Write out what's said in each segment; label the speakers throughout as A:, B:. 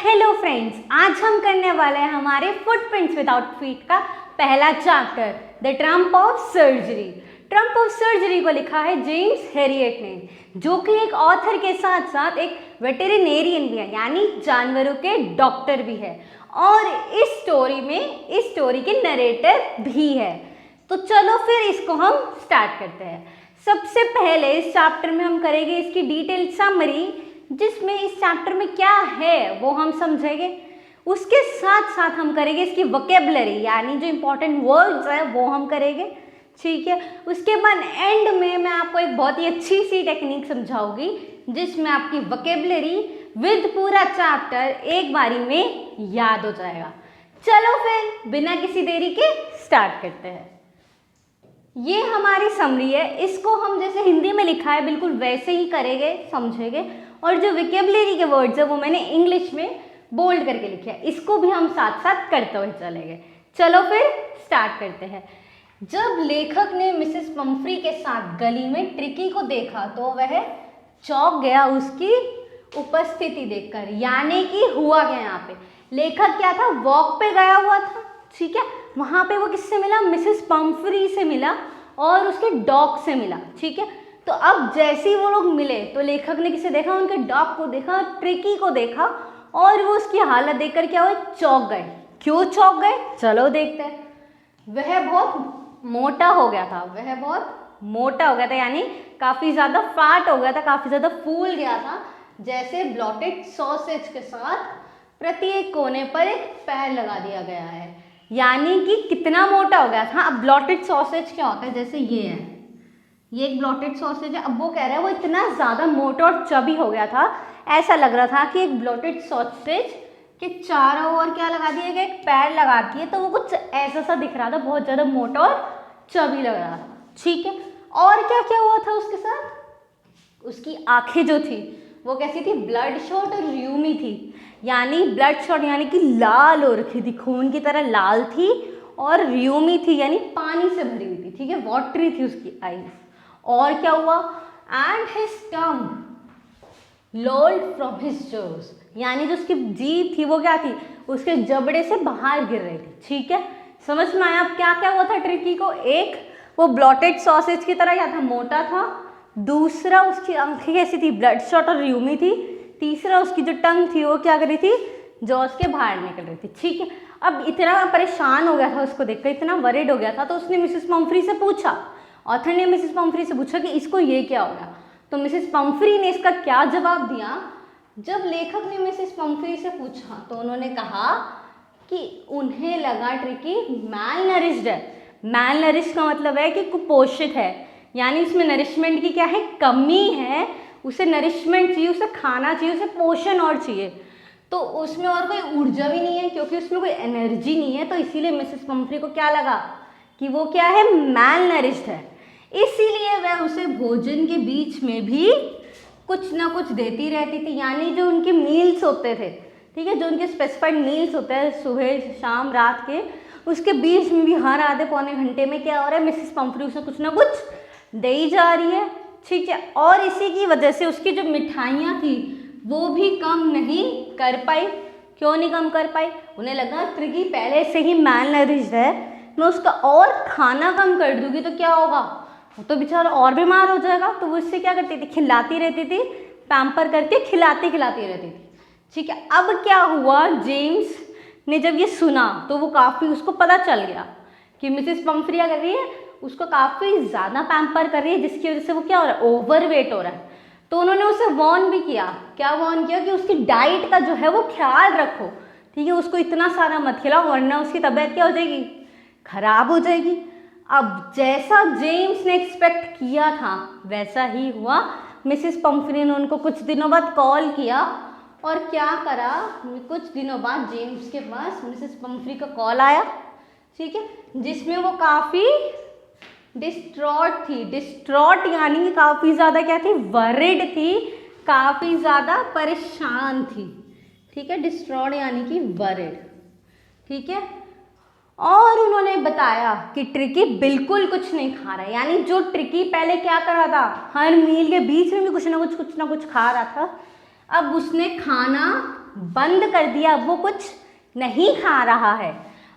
A: Hello friends, आज हम करने वाले हैं हमारे फुटप्रिंट्स विदाउट फीट का पहला chapter the Trump of surgery. Trump of surgery को लिखा है जेम्स हेरियट ने, जो कि एक ऑथर के साथ साथ एक वेटेरिनेरियन भी है, यानी जानवरों के डॉक्टर भी है, और इस स्टोरी के नरेटर भी है। तो चलो फिर इसको हम स्टार्ट करते हैं। सबसे पहले इस चैप्टर में हम करेंगे इसकी डिटेल समरी, जिसमें इस चैप्टर में क्या है वो हम समझेंगे। उसके साथ साथ हम करेंगे इसकी वोकेबलरी, यानी जो इम्पोर्टेंट वर्ड्स है वो हम करेंगे, ठीक है। उसके बाद एंड में मैं आपको एक बहुत ही अच्छी सी टेक्निक समझाऊंगी, जिसमें आपकी वोकेबलरी विद पूरा चैप्टर एक बारी में याद हो जाएगा। चलो फिर बिना किसी देरी के स्टार्ट करते हैं। ये हमारी समरी है, इसको हम जैसे हिंदी में लिखा है बिल्कुल वैसे ही करेंगे, समझेंगे। और जो वोकेबलरी के वर्ड्स है वो मैंने इंग्लिश में बोल्ड करके लिखे हैं, इसको भी हम साथ साथ करते हुए चलेंगे। चलो फिर स्टार्ट करते हैं। जब लेखक ने मिसेस पम्फ्री के साथ गली में ट्रिकी को देखा तो वह चौंक गया उसकी उपस्थिति देखकर। यानी कि हुआ क्या यहाँ पे, लेखक क्या था, वॉक पे गया हुआ था, ठीक है। वहाँ पे वो किससे मिला, मिसेस पम्फ्री से मिला और उसके डॉग से मिला, ठीक है। तो अब जैसे ही वो लोग मिले तो लेखक ने किसे देखा, उनके डॉग को देखा, ट्रिकी को देखा, और वो उसकी हालत देखकर क्या हुआ, चौंक गए। क्यों चौंक गए, चलो देखते हैं। वह बहुत मोटा हो गया था, यानी काफ़ी ज़्यादा फैट हो गया था, काफ़ी ज़्यादा फूल गया था। जैसे ब्लॉटेड सॉसेज के साथ प्रत्येक कोने पर एक पैर लगा दिया गया है, यानी कि कितना मोटा हो गया था। अब ब्लॉटेड सॉसेज क्या होता है, जैसे ये है, ये एक ब्लॉटेड सॉसेज है। अब वो कह रहा है वो इतना ज़्यादा मोटा और चबी हो गया था, ऐसा लग रहा था कि एक ब्लॉटेड सॉसेज के चारों ओर क्या लगा दिया गया, एक पैर लगा दिए, तो वो कुछ ऐसा सा दिख रहा था, बहुत ज़्यादा मोटा और चबी लग रहा था, ठीक है। और क्या क्या हुआ था उसके साथ, उसकी आँखें जो थी वो कैसी थी, ब्लड शॉट और र्यूमी थी। यानी ब्लड शॉट यानी कि लाल हो रखी थी, खून की तरह लाल थी, और र्यूमी थी यानी पानी से भरी हुई थी, ठीक है, वाटरी थी उसकी आईज। और क्या हुआ, and his tongue लॉल्ड from his jaws, यानी जो उसकी जीभ थी वो क्या थी, उसके जबड़े से बाहर गिर रही थी, ठीक है। समझ में आया अब क्या क्या हुआ था ट्रिकी को। एक, वो ब्लॉटेड सॉसेज की तरह क्या था, मोटा था। दूसरा, उसकी आंखें कैसी थी, ब्लड शॉट और र्यूमी थी। तीसरा, उसकी जो टंग थी वो क्या कर रही थी, जॉज के बाहर निकल रही थी, ठीक है। अब इतना परेशान हो गया था उसको देखकर, इतना वरिड हो गया था, तो उसने मिसेस पम्फ्री से पूछा, ऑथर ने मिसेस पम्फ्री से पूछा कि इसको ये क्या हो गया। तो मिसेस पम्फ्री ने इसका क्या जवाब दिया, जब लेखक ने मिसेस पम्फ्री से पूछा तो उन्होंने कहा कि उन्हें लगा ट्रिकी मैल नरिश्ड है। मैल नरिश्ड का मतलब है कि कुपोषित है, यानी उसमें नरिशमेंट की क्या है, कमी है, उसे नरिशमेंट चाहिए, उसे खाना चाहिए, उसे पोषण और चाहिए। तो उसमें और कोई ऊर्जा भी नहीं है, क्योंकि उसमें कोई एनर्जी नहीं है, तो इसीलिए मिसेस पम्फ्री को क्या लगा कि वो क्या है, मैल नरिश्ड है। इसीलिए वह उसे भोजन के बीच में भी कुछ ना कुछ देती रहती थी, यानी जो उनके मील्स होते थे, ठीक है, जो उनके स्पेसिफाइड मील्स होते हैं सुबह शाम रात के, उसके बीच में भी हर आधे पौने घंटे में क्या हो रहा है, मिसेस पम्फ्री उसे कुछ ना कुछ दे ही जा रही है, ठीक है। और इसी की वजह से उसकी जो मिठाइयाँ थी वो भी कम नहीं कर पाई। क्यों नहीं कम कर पाई, उन्हें लगा ट्रिकी पहले से ही मैल नरिश्ड है, मैं उसका और खाना कम कर दूंगी तो क्या होगा, वो तो बेचारा और बीमार हो जाएगा। तो वो इससे क्या करती थी, खिलाती रहती थी, पैम्पर करके खिलाती रहती थी, ठीक है। अब क्या हुआ, जेम्स ने जब ये सुना तो वो काफ़ी, उसको पता चल गया कि मिसेस पम्फ्री क्या कर रही है, उसको काफ़ी ज़्यादा पैम्पर कर रही है, जिसकी वजह से वो क्या हो रहा है, ओवरवेट हो रहा है। तो उन्होंने उसे वार्न भी किया, क्या वार्न किया कि उसकी डाइट का जो है वो ख्याल रखो, ठीक है, उसको इतना सारा मत खिलाओ वरना उसकी तबीयत क्या हो जाएगी, खराब हो जाएगी। अब जैसा जेम्स ने एक्सपेक्ट किया था वैसा ही हुआ। मिसेस पम्फ्री ने उनको कुछ दिनों बाद कॉल किया, और क्या करा, कुछ दिनों बाद जेम्स के पास मिसेस पम्फ्री का कॉल आया, ठीक है, जिसमें वो काफ़ी डिस्ट्रॉट थी। डिस्ट्रॉट यानी कि काफ़ी ज़्यादा क्या थी, वरिड थी, काफ़ी ज़्यादा परेशान थी, ठीक है। डिस्ट्रॉट यानी कि वरिड, ठीक है। और उन्होंने बताया कि ट्रिकी बिल्कुल कुछ नहीं खा रहा है, यानी जो ट्रिकी पहले क्या कर रहा था, हर मील के बीच में भी कुछ ना कुछ खा रहा था, अब उसने खाना बंद कर दिया, वो कुछ नहीं खा रहा है,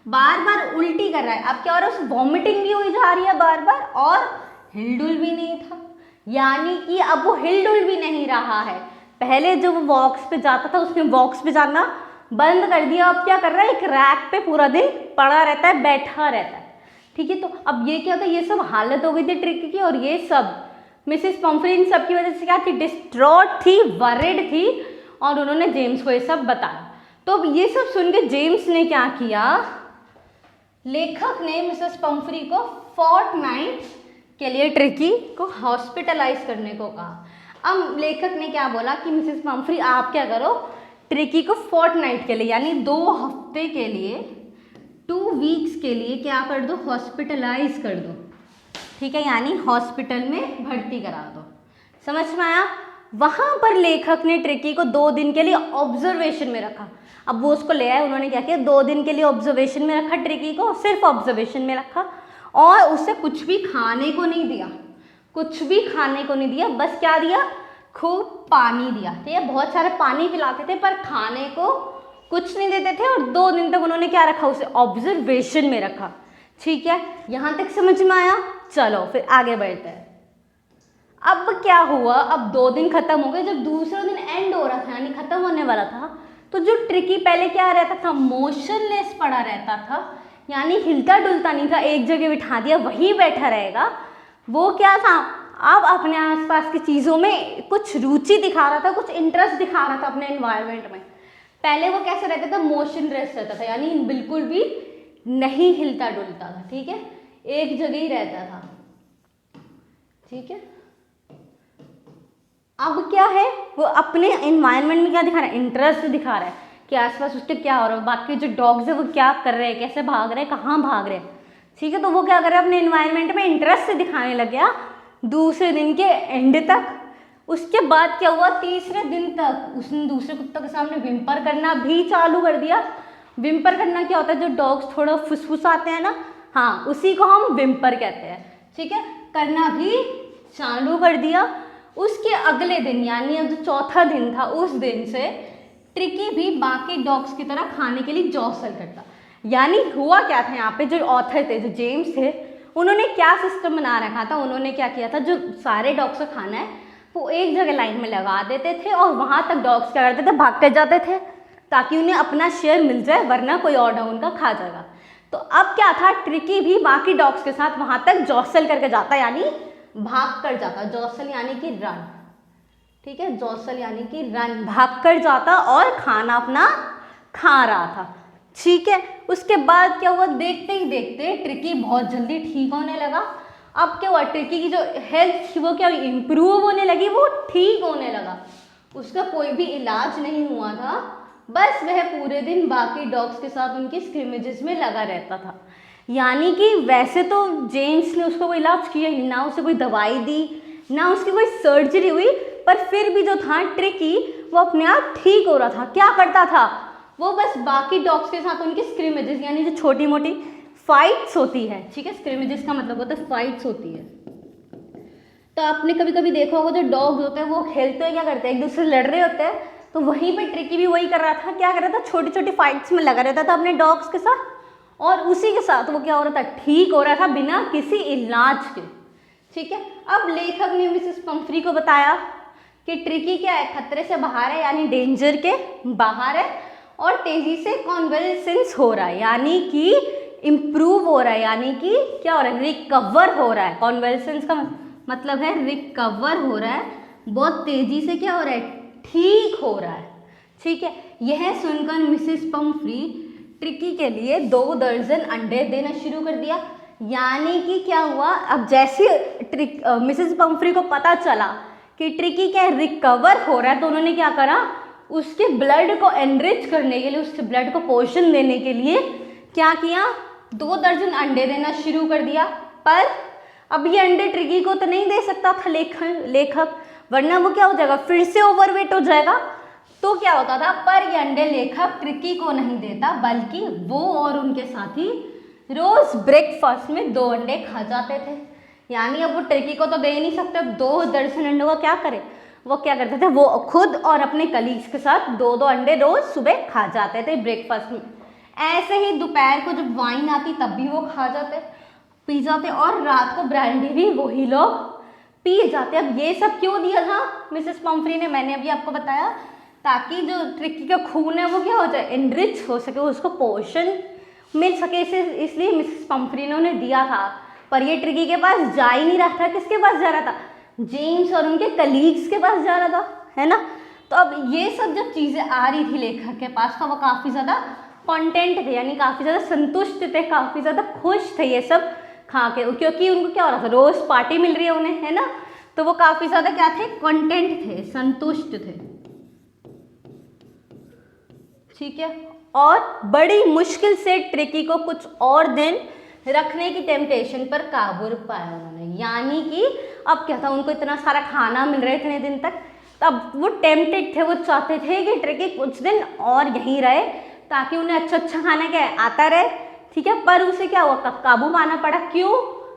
A: बार बार उल्टी कर रहा है। अब क्या हो रहा है, उसे वॉमिटिंग भी हुई जा रही है बार बार, और हिलडुल भी नहीं था, यानी कि अब वो हिलडुल भी नहीं रहा है। पहले जो वो वॉक्स पे जाता था उसने वॉक्स पे जाना बंद कर दिया, अब क्या कर रहा है, एक रैक पे पूरा दिन पड़ा रहता है, बैठा रहता है। ठीक है, तो अब ये क्या होता है, ये सब हालत हो गई थी ट्रिकी की, और ये सब मिसेस पम्फ्री इन सब की वजह से क्या थी, डिस्ट्रॉट थी, वरिड थी, और उन्होंने जेम्स को ये सब बताया। तो अब ये सब सुन के जेम्स ने क्या किया, लेखक ने मिसेस पम्फ्री को फोर्टनाइट के लिए ट्रिकी को हॉस्पिटलाइज करने को कहा। अब लेखक ने क्या बोला कि मिसेस पम्फ्री आप क्या करो, ट्रिकी को फोर्टनाइट के लिए यानी 2 हफ्ते के लिए, 2 वीक्स के लिए क्या कर दो, हॉस्पिटलाइज कर दो। ठीक है, यानी हॉस्पिटल में भर्ती करा दो। समझ में आया। वहाँ पर लेखक ने ट्रिकी को 2 दिन के लिए ऑब्जर्वेशन में रखा। अब वो उसको ले आए, उन्होंने क्या किया, 2 दिन के लिए ऑब्जर्वेशन में रखा ट्रिकी को, सिर्फ ऑब्जर्वेशन में रखा, और उसे कुछ भी खाने को नहीं दिया, कुछ भी खाने को नहीं दिया, बस क्या दिया, खूब पानी दिया। ठीक है, बहुत सारे पानी पिलाते थे पर खाने को कुछ नहीं देते थे, और 2 दिन तक उन्होंने क्या रखा, उसे ऑब्जर्वेशन में रखा। ठीक है, यहाँ तक समझ में आया। चलो फिर आगे बढ़ते हैं। अब क्या हुआ, अब 2 दिन खत्म हो गए, जब दूसरा दिन एंड हो रहा था यानी खत्म होने वाला था, तो जो ट्रिकी पहले क्या रहता था, मोशनलेस पड़ा रहता था, यानी हिलता डुलता नहीं था, एक जगह बिठा दिया वहीं बैठा रहेगा, वो क्या था, अब अपने आसपास की चीज़ों में कुछ रुचि दिखा रहा था, कुछ इंटरेस्ट दिखा रहा था अपने एनवायरनमेंट में। पहले वो कैसे रहता था, मोशनलेस रहता था, यानी बिल्कुल भी नहीं हिलता डुलता था। ठीक है, एक जगह ही रहता था। ठीक है, अब क्या है, वो अपने एनवायरनमेंट में क्या दिखा रहा है, इंटरेस्ट दिखा रहा है कि आसपास उसके क्या हो रहा है, बाकी जो डॉग्स है वो क्या कर रहे हैं, कैसे भाग रहे हैं, कहाँ भाग रहे हैं। ठीक है, तो वो क्या कर रहा है, अपने एनवायरनमेंट में इंटरेस्ट दिखाने लग गया दूसरे दिन के एंड तक। उसके बाद क्या हुआ, तीसरे दिन तक उसने दूसरे कुत्तों के सामने विम्पर करना भी चालू कर दिया। विम्पर करना क्या होता है, जो डॉग्स थोड़ा फुसफुसाते हैं ना, हाँ, उसी को हम विम्पर कहते हैं। ठीक है, करना भी चालू कर दिया। उसके अगले दिन यानी अब जो चौथा दिन था, उस दिन से ट्रिकी भी बाकी डॉग्स की तरह खाने के लिए जॉसल करता। यानी हुआ क्या था, यहाँ पे जो ऑथर थे, जो जेम्स थे, उन्होंने क्या सिस्टम बना रखा था, उन्होंने क्या किया था, जो सारे डॉग्स का खाना है वो एक जगह लाइन में लगा देते थे, और वहाँ तक डॉग्स क्या करते थे, भाग कर जाते थे, ताकि उन्हें अपना शेयर मिल जाए, वरना कोई और डॉग उनका खा जाएगा। तो अब क्या था, ट्रिकी भी बाकी डॉग्स के साथ वहाँ तक जॉसल करके जाता, यानी भाग कर जाता, जॉसल यानी कि रन। ठीक है, जॉसल यानी कि रन, भाग कर जाता और खाना अपना खा रहा था। ठीक है, उसके बाद क्या हुआ, देखते ही देखते ट्रिकी बहुत जल्दी ठीक होने लगा। अब क्या हुआ, ट्रिकी की जो हेल्थ थी वो क्या इम्प्रूव होने लगी, वो ठीक होने लगा, उसका कोई भी इलाज नहीं हुआ था, बस वह पूरे दिन बाकी डॉग्स के साथ उनकी स्क्रिमेजेस में लगा रहता था। यानी कि वैसे तो जेम्स ने उसको कोई इलाज किया ही, ना उसे कोई दवाई दी, ना उसकी कोई सर्जरी हुई, पर फिर भी जो था ट्रिकी वो अपने आप ठीक हो रहा था। क्या करता था, वो बस बाकी डॉग्स के साथ उनकी स्क्रिमेजेस यानी जो छोटी मोटी फाइट्स होती है। ठीक है, स्क्रिमेजेस का मतलब होता है फाइट्स होती है। तो आपने कभी कभी देखा होगा, जो डॉग्स होते हैं वो खेलते हैं, क्या करते हैं, एक दूसरे से लड़ रहे होते हैं, तो वहीं पे ट्रिकी भी वही कर रहा था। क्या कर रहा था, छोटी छोटी फाइट्स में लगा रहता था अपने डॉग्स के साथ, और उसी के साथ वो क्या हो रहा था, ठीक हो रहा था बिना किसी इलाज के। ठीक है, अब लेखक ने मिसेस पम्फ्री को बताया कि ट्रिकी क्या है, खतरे से बाहर है, यानी डेंजर के बाहर है, और तेजी से कॉन्वल्सेंस हो रहा है, यानी कि इम्प्रूव हो रहा है, यानी कि क्या हो रहा है, रिकवर हो रहा है। कॉन्वल्सेंस का मतलब है रिकवर हो रहा है, बहुत तेजी से क्या हो रहा है, ठीक हो रहा है। ठीक है, यह सुनकर मिसेस पम्फ्री ट्रिकी के लिए 2 दर्जन अंडे देना शुरू कर दिया। यानी कि क्या हुआ, अब जैसे मिसेस पम्फ्री को पता चला कि ट्रिकी क्या रिकवर हो रहा है, तो उन्होंने क्या करा, उसके ब्लड को एनरिच करने के लिए, उसके ब्लड को पोषण देने के लिए क्या किया, 2 दर्जन अंडे देना शुरू कर दिया। पर अब ये अंडे ट्रिकी को तो नहीं दे सकता था लेखक, वरना वो क्या हो जाएगा, फिर से ओवरवेट हो जाएगा। तो क्या होता था, पर ये अंडे लेखक ट्रिकी को नहीं देता, बल्कि वो और उनके साथी रोज ब्रेकफास्ट में 2 अंडे खा जाते थे। यानी अब वो ट्रिकी को तो दे नहीं सकते, 2 दर्जन अंडों का क्या करे, वो क्या करते थे, वो खुद और अपने कलीग्स के साथ 2-2 अंडे रोज सुबह खा जाते थे ब्रेकफास्ट में। ऐसे ही दोपहर को जब वाइन आती तब भी वो खा जाते, पी जाते, और रात को ब्रांडी भी वही लोग पी जाते। अब ये सब क्यों दिया था मिसेस पम्फ्री ने, मैंने अभी आपको बताया, ताकि जो ट्रिकी का खून है वो क्या हो जाए, एनरिच हो सके, उसको पोषण मिल सके, इसलिए मिसेस पम्फ्री ने उन्हें दिया था। पर ये ट्रिकी के पास जा ही नहीं रहा था। किसके पास जा रहा था, जेम्स और उनके कलीग्स के पास जा रहा था, है ना। तो अब ये सब जब चीज़ें आ रही थी लेखक के पास तो वो काफ़ी ज़्यादा कॉन्टेंट थे, यानी काफ़ी ज़्यादा संतुष्ट थे, काफ़ी ज़्यादा खुश थे ये सब खा के, क्योंकि उनको क्या हो रहा था, रोज़ पार्टी मिल रही है उन्हें, है ना। तो वो काफ़ी ज़्यादा क्या थे, कंटेंट थे, संतुष्ट थे, ठीक है। और बड़ी मुश्किल से ट्रिकी को कुछ और दिन रखने की टेम्पटेशन पर काबू पाया उन्होंने, यानी कि अब क्या था, उनको इतना सारा खाना मिल रहा है इतने दिन तक, तब वो टेम्पटेड थे, वो चाहते थे कि ट्रिकी कुछ दिन और यहीं रहे ताकि उन्हें अच्छा अच्छा खाना क्या है आता रहे, ठीक है। पर उसे क्या हुआ, काबू पाना पड़ा, क्यों,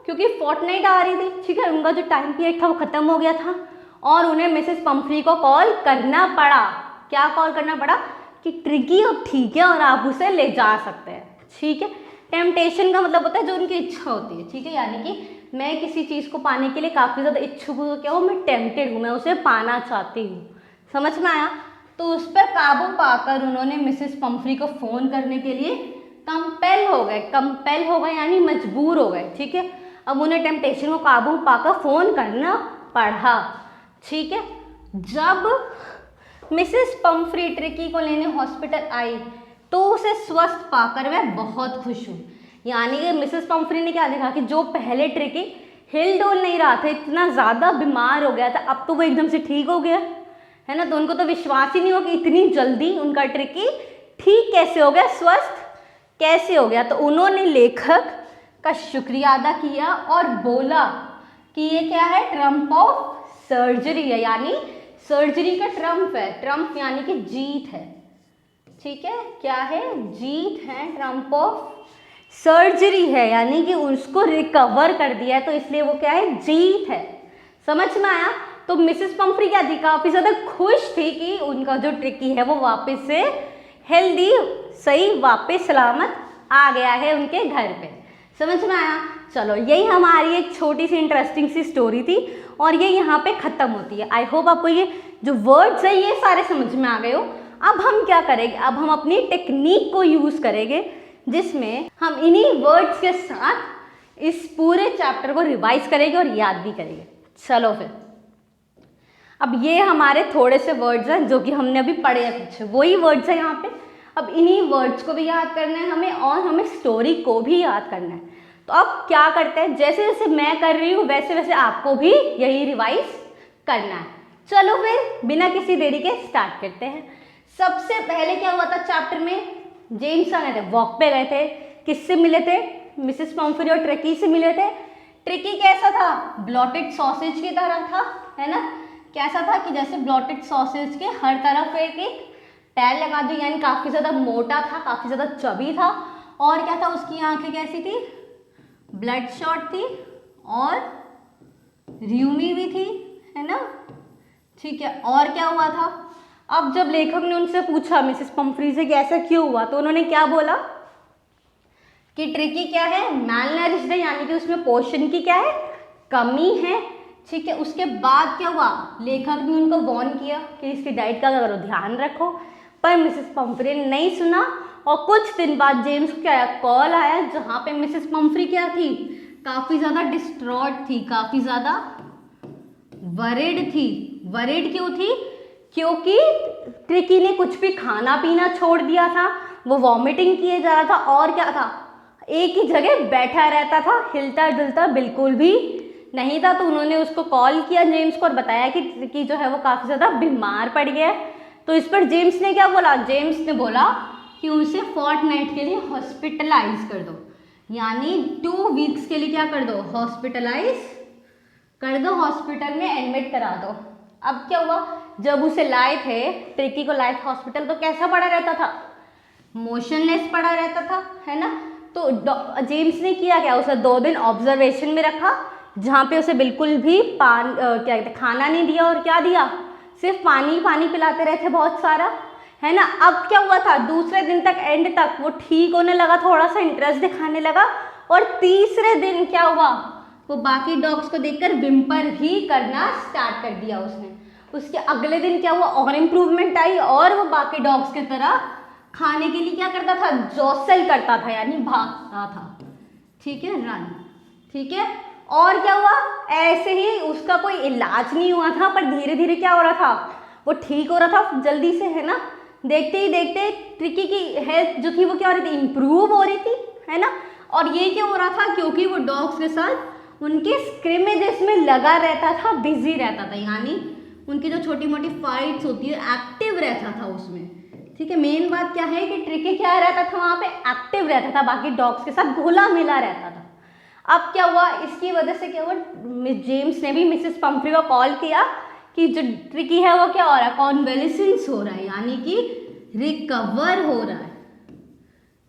A: क्योंकि फोर्टनाइट आ रही थी, ठीक है, उनका जो टाइम पीरियड था वो खत्म हो गया था और उन्हें मिसेस पम्फ्री को कॉल करना पड़ा। क्या कॉल करना पड़ा कि ट्रिकी अब ठीक है और आप उसे ले जा सकते हैं, ठीक है। टेम्पटेशन का मतलब होता है जो उनकी इच्छा होती है, ठीक है, यानी कि मैं किसी चीज़ को पाने के लिए काफ़ी ज़्यादा इच्छुक हूँ, क्या हूँ, मैं टेम्पटेड हूँ, मैं उसे पाना चाहती हूँ, समझ में आया। तो उस पर काबू पाकर उन्होंने मिसेस पम्फ्री को फ़ोन करने के लिए कंपेल हो गए यानी मजबूर हो गए, ठीक है। अब उन्हें टेम्पटेशन को काबू पाकर फ़ोन करना पड़ा, ठीक है। जब मिसेस पम्फ्री ट्रिकी को लेने हॉस्पिटल आई तो उसे स्वस्थ पाकर मैं बहुत खुश हूँ, यानी कि मिसेस पम्फ्री ने क्या देखा कि जो पहले ट्रिकी हिल डोल नहीं रहा था, इतना ज़्यादा बीमार हो गया था, अब तो वो एकदम से ठीक हो गया, है ना। तो उनको तो विश्वास ही नहीं हो कि इतनी जल्दी उनका ट्रिकी ठीक कैसे हो गया, स्वस्थ कैसे हो गया। तो उन्होंने लेखक का शुक्रिया अदा किया और बोला कि ये क्या है, ट्रम्प ऑफ सर्जरी है, यानी सर्जरी का ट्रम्प है, ट्रम्प यानी कि जीत है, ठीक है, क्या है, जीत है, ट्रम्प ऑफ सर्जरी है, यानी कि उसको रिकवर कर दिया है, तो इसलिए वो क्या है, जीत है, समझ में आया। तो मिसेस पम्फ्री क्या थी, काफ़ी ज़्यादा खुश थी कि उनका जो ट्रिकी है वो वापस से हेल्दी, सही, वापस सलामत आ गया है उनके घर पे, समझ में आया। चलो यही हमारी एक छोटी सी इंटरेस्टिंग सी स्टोरी थी और ये यहाँ पे ख़त्म होती है। आई होप आपको ये जो वर्ड्स है ये सारे समझ में आ गए हो। अब हम क्या करेंगे, अब हम अपनी टेक्निक को यूज़ करेंगे जिसमें हम इन्हीं वर्ड्स के साथ इस पूरे चैप्टर को रिवाइज करेंगे और याद भी करेंगे। चलो फिर, अब ये हमारे थोड़े से वर्ड्स हैं जो कि हमने अभी पढ़े हैं, कुछ वही वर्ड्स हैं यहाँ पे। अब इन्हीं वर्ड्स को भी याद करना है हमें और हमें स्टोरी को भी याद करना है। तो अब क्या करते हैं, जैसे जैसे मैं कर रही हूँ वैसे वैसे आपको भी यही रिवाइज करना है। चलो फिर बिना किसी देरी के स्टार्ट करते हैं। सबसे पहले क्या हुआ था चैप्टर में, जेम्स आ गए थे, वॉक पे गए थे, किससे मिले थे, मिसेस पम्फ्री और ट्रिकी से मिले थे। ट्रिकी कैसा था, ब्लॉटेड सॉसेज की तरह था, है ना, कैसा था कि जैसे ब्लॉटेड सॉसेज के हर तरफ एक पैर लगा दी, यानी काफ़ी ज़्यादा मोटा था, काफ़ी ज़्यादा चबी था। और क्या था, उसकी आंखें कैसी थी, ब्लड शॉट थी और र्यूमी भी थी, है ना, ठीक है। और क्या हुआ था, अब जब लेखक ने उनसे पूछा मिसेस पम्फ्री से कि ऐसा क्यों हुआ, तो उन्होंने क्या बोला कि ट्रिकी क्या है, मैलनरिश्ड है, यानी कि उसमें पोषण की क्या है, कमी है, ठीक है। उसके बाद क्या हुआ, लेखक ने उनको वार्न किया कि इसकी डाइट का करो ध्यान रखो, पर मिसेस पम्फ्री ने नहीं सुना। और कुछ दिन बाद जेम्स को क्या कॉल आया जहाँ पे मिसेस पम्फ्री क्या थी, काफ़ी ज़्यादा डिस्ट्रॉट थी, काफ़ी ज़्यादा वरिड थी। वरिड क्यों थी, क्योंकि ट्रिकी ने कुछ भी खाना पीना छोड़ दिया था, वो वॉमिटिंग किए जा रहा था और क्या था, एक ही जगह बैठा रहता था, हिलता डुलता बिल्कुल भी नहीं था। तो उन्होंने उसको कॉल किया जेम्स को और बताया कि ट्रिकी जो है वो काफ़ी ज़्यादा बीमार पड़ गया है। तो इस पर जेम्स ने क्या बोला, जेम्स ने बोला कि उसे फोर्टनाइट के लिए हॉस्पिटलाइज कर दो, यानी 2 वीक्स के लिए क्या कर दो, हॉस्पिटलाइज कर दो, हॉस्पिटल में एडमिट करा दो। अब क्या हुआ, जब उसे लाए थे, ट्रिकी को लाए थे हॉस्पिटल, तो कैसा पड़ा रहता था, मोशनलेस पड़ा रहता था, है ना। तो जेम्स ने किया क्या, उसे 2 दिन ऑब्जर्वेशन में रखा जहाँ पे उसे बिल्कुल भी क्या कहते खाना नहीं दिया और क्या दिया, सिर्फ पानी पानी पिलाते रहे थे बहुत सारा, है ना। अब क्या हुआ था, दूसरे दिन तक एंड तक वो ठीक होने लगा, थोड़ा सा इंटरेस्ट दिखाने लगा, और तीसरे दिन क्या हुआ, वो बाकी डॉग्स को देखकर विम्पर भी करना स्टार्ट कर दिया उसने। उसके अगले दिन क्या हुआ, और इम्प्रूवमेंट आई, और वो बाकी डॉग्स की तरह खाने के लिए क्या करता था, जॉसल करता था, यानी भागता था, ठीक है, रन, ठीक है। और क्या हुआ, ऐसे ही उसका कोई इलाज नहीं हुआ था, पर धीरे धीरे क्या हो रहा था, वो ठीक हो रहा था जल्दी से, है ना। देखते ही देखते ट्रिकी की हेल्थ जो थी वो क्या हो रही थी, इम्प्रूव हो रही थी, है ना। और ये क्यों हो रहा था, क्योंकि वो डॉग्स के साथ उनके स्क्रिमेजेस में लगा रहता था, बिजी रहता था, यानी उनकी जो छोटी मोटी फाइट्स होती है एक्टिव रहता था उसमें, ठीक है। मेन बात क्या है कि ट्रिकी क्या रहता था वहाँ पे, एक्टिव रहता था, बाकी डॉग्स के साथ घुला मिला रहता था। अब क्या हुआ, इसकी वजह से क्या हुआ, जेम्स ने भी मिसेस पंफ्री को कॉल किया कि जो ट्रिकी है वो क्या हो रहा है, कॉन्वेलेसेंस हो रहा है, यानी कि रिकवर हो रहा है।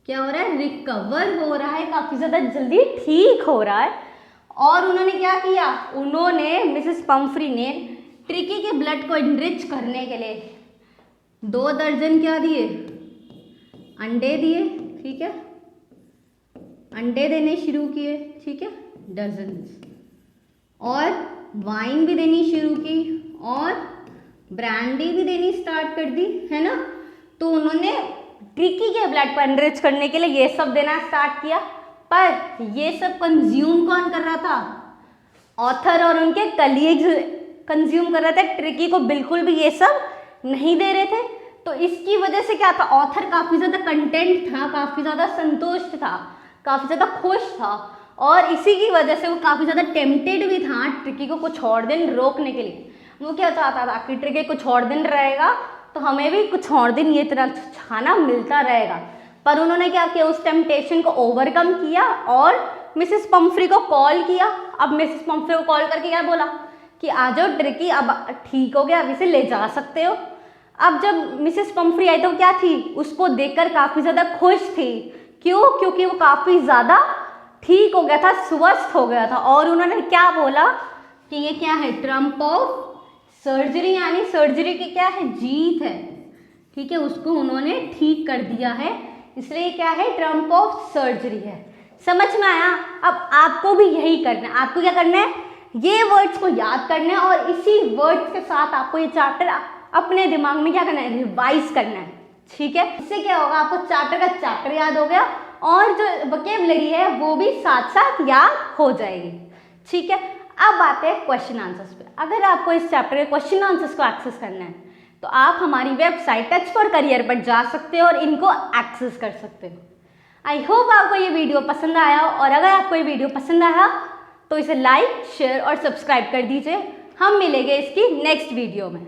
A: क्या हो रहा है, रिकवर हो रहा है, काफ़ी ज़्यादा जल्दी ठीक हो रहा है। और उन्होंने क्या किया, उन्होंने मिसेस पंफ्री ने ट्रिकी के ब्लड को इनरिच करने के लिए 2 दर्जन क्या दिए, अंडे दिए, ठीक है, अंडे देने शुरू किए, ठीक है, डजन्स, और वाइन भी देनी शुरू की, और ब्रांडी भी देनी स्टार्ट कर दी, है ना। तो उन्होंने ट्रिकी के ब्लड को एनरिच करने के लिए ये सब देना स्टार्ट किया, पर ये सब कंज्यूम कौन कर रहा था, ऑथर और उनके कलीग्स कंज्यूम कर रहे थे, ट्रिकी को बिल्कुल भी ये सब नहीं दे रहे थे। तो इसकी वजह से क्या था, ऑथर काफ़ी ज़्यादा कंटेंट था, काफ़ी ज़्यादा संतुष्ट था, काफ़ी ज़्यादा खुश था, और इसी की वजह से वो काफ़ी ज़्यादा टेम्प्टेड भी था ट्रिकी को कुछ और दिन रोकने के लिए। वो क्या चाहता था कि ट्रिकी कुछ और दिन रहेगा तो हमें भी कुछ और दिन ये तरह खाना मिलता रहेगा। पर उन्होंने क्या किया, उस टेम्पटेशन को ओवरकम किया और मिसेस पंफ्री को कॉल किया। अब मिसेस पंफ्री को कॉल करके क्या बोला कि आ जाओ ट्रिकी, अब ठीक हो गया, अब इसे ले जा सकते हो। अब जब मिसेस पंफ्री आई तो क्या थी, उसको देखकर काफ़ी ज़्यादा खुश थी। क्यों, क्योंकि वो काफ़ी ज़्यादा ठीक हो गया था, स्वस्थ हो गया था। और उन्होंने क्या बोला कि ये क्या है, ट्रम्प ऑफ सर्जरी, यानी सर्जरी की क्या है, जीत है, ठीक है, उसको उन्होंने ठीक कर दिया है, इसलिए क्या है, ट्रम्प ऑफ सर्जरी है। समझ में आया। अब आपको भी यही करना है, आपको क्या करना है, ये वर्ड्स को याद करना है, और इसी वर्ड्स के साथ आपको ये चैप्टर अपने दिमाग में क्या करना है, रिवाइज करना है, ठीक है। इससे क्या होगा, आपको चैप्टर का चैप्टर याद हो गया, और जो वोकैबुलरी है वो भी साथ साथ याद हो जाएगी, ठीक है। अब आते हैं क्वेश्चन आंसर्स पे। अगर आपको इस चैप्टर के क्वेश्चन आंसर्स को एक्सेस करना है तो आप हमारी वेबसाइट टच फॉर करियर पर जा सकते हो और इनको एक्सेस कर सकते हो। आई होप आपको ये वीडियो पसंद आया, और अगर आपको ये वीडियो पसंद आया तो इसे लाइक, शेयर और सब्सक्राइब कर दीजिए। हम मिलेंगे इसकी नेक्स्ट वीडियो में।